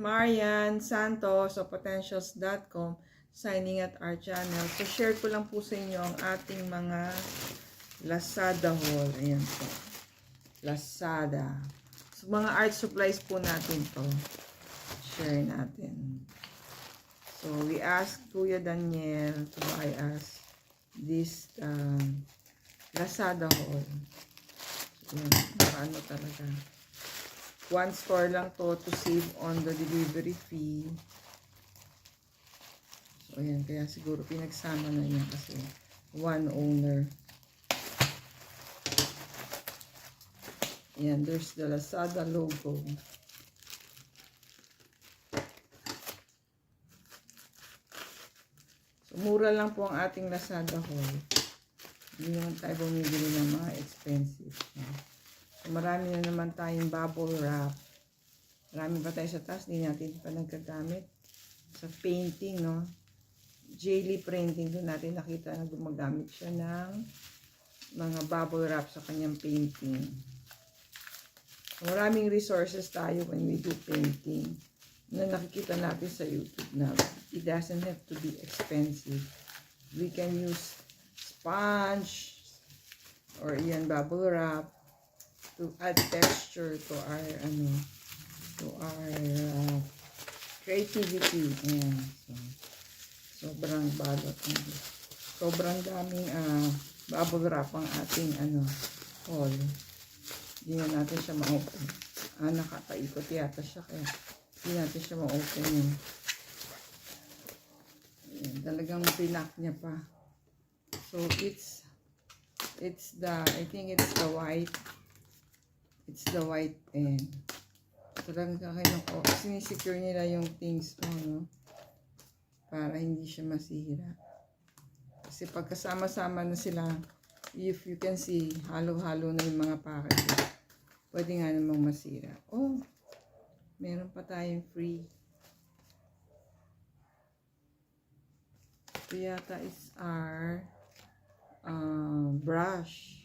Marian Santos of Potentials.com, signing at our channel. So, share ko lang po sa inyo ang ating mga Lazada haul. Ayan po. Lazada. So, mga art supplies po natin to. Share natin. So, we asked Kuya Daniel to buy us this Lazada haul. So, ano talaga. One store lang to save on the delivery fee. So, ayan. Kaya siguro pinagsama na niya kasi one owner. Ayan. There's the Lazada logo. So, mura lang po ang ating Lazada haul. Hindi naman tayo bumibili ng mga expensive. So, marami na naman tayong bubble wrap. Marami pa tayo sa taas. Hindi natin pa nagkagamit. Sa painting, no? Jelly printing. Doon natin nakita na gumagamit siya ng mga bubble wrap sa kanyang painting. So, maraming resources tayo when we do painting na nakikita natin sa YouTube na it doesn't have to be expensive. We can use sponge or yan bubble wrap to add texture to our creativity. Ayan. So, sobrang balot. Sobrang daming bubble wrap ang ating haul. Hindi na natin siya ma-open. Nakakaikot yata siya kaya hindi natin siya ma-open yun. Ayan, talagang pinak niya pa. So, it's the, I think it's the white. It's the white pen. Talagang kakinako. Sinisecure nila yung things mo, no? Para hindi siya masira. Kasi pagkasama-sama na sila, if you can see, halo-halo na yung mga package. Pwede nga namang masira. Oh, meron pa tayong free. Ito yata is our brush.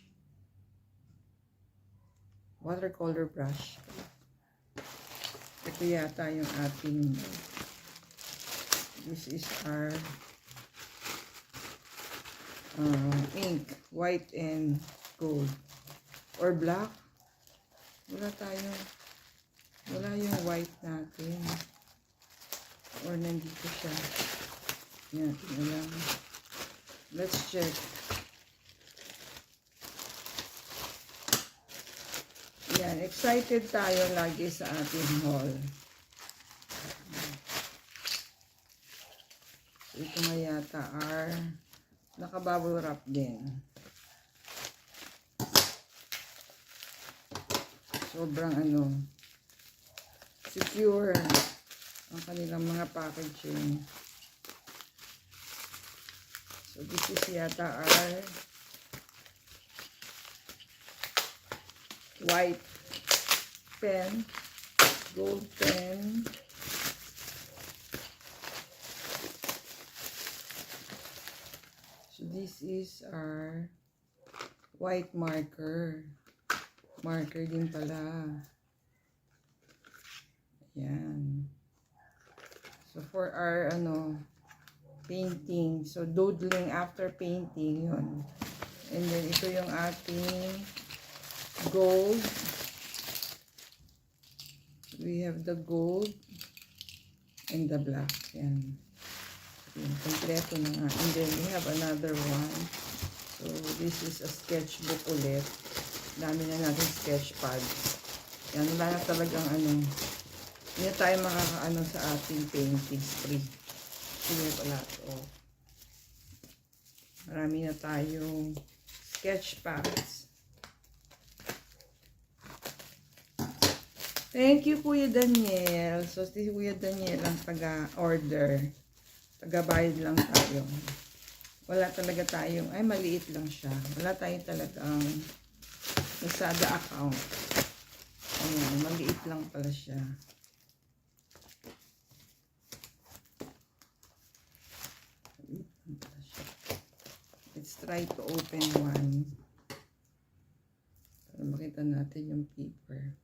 Watercolor brush. Ito yata yung ating this is our ink, white and gold or black. Wala yung white natin or nandito siya. Yan, lang. Let's check. Yan, excited tayo lagi sa ating haul. Ito nga yata are naka-bubble wrap din. Sobrang secure ang kanilang mga packaging. So this is yata our white pen, gold pen, so this is our white marker din pala. Ayan. So for our painting, so doodling after painting yun. And then ito yung ating gold. We have the gold and the black. Yan. Kompleto na nga. And then we have another one. So this is a sketchbook ulit. Dami na natin sketch pad. Yan. Wala na talagang hindi na tayo makakaano sa ating painting spree. Sige pala. Oh. Marami na tayong sketch pads. Thank you, Kuya Daniel. So, si Kuya Daniel ang taga-order. Taga-bayad lang tayo. Wala talaga tayong, ay maliit lang siya. Wala tayong talagang Lazada account. Ayan, maliit lang pala siya. Let's try to open one. Para makita natin yung paper.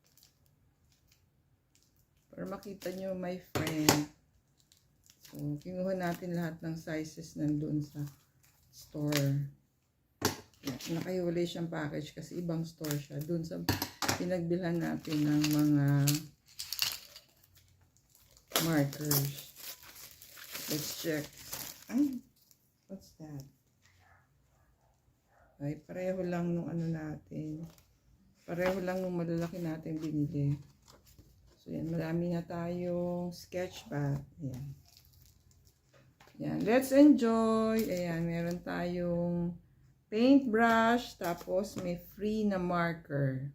Para makita nyo, my friend. So, kinuha natin lahat ng sizes nandun sa store. Nakahiwalay siyang package kasi ibang store siya. Dun sa pinagbilhan natin ng mga markers. Let's check. Ay, what's that? Ay, pareho lang nung ano natin. Pareho lang nung malalaki natin binili. So, yan. Marami na tayong sketch pad. Ayan. Ayan. Let's enjoy. Ayan. Meron tayong paintbrush. Tapos, may free na marker.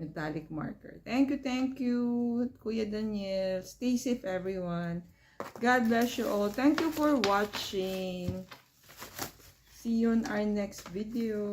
Metallic marker. Thank you, Kuya Daniel. Stay safe, everyone. God bless you all. Thank you for watching. See you on our next video.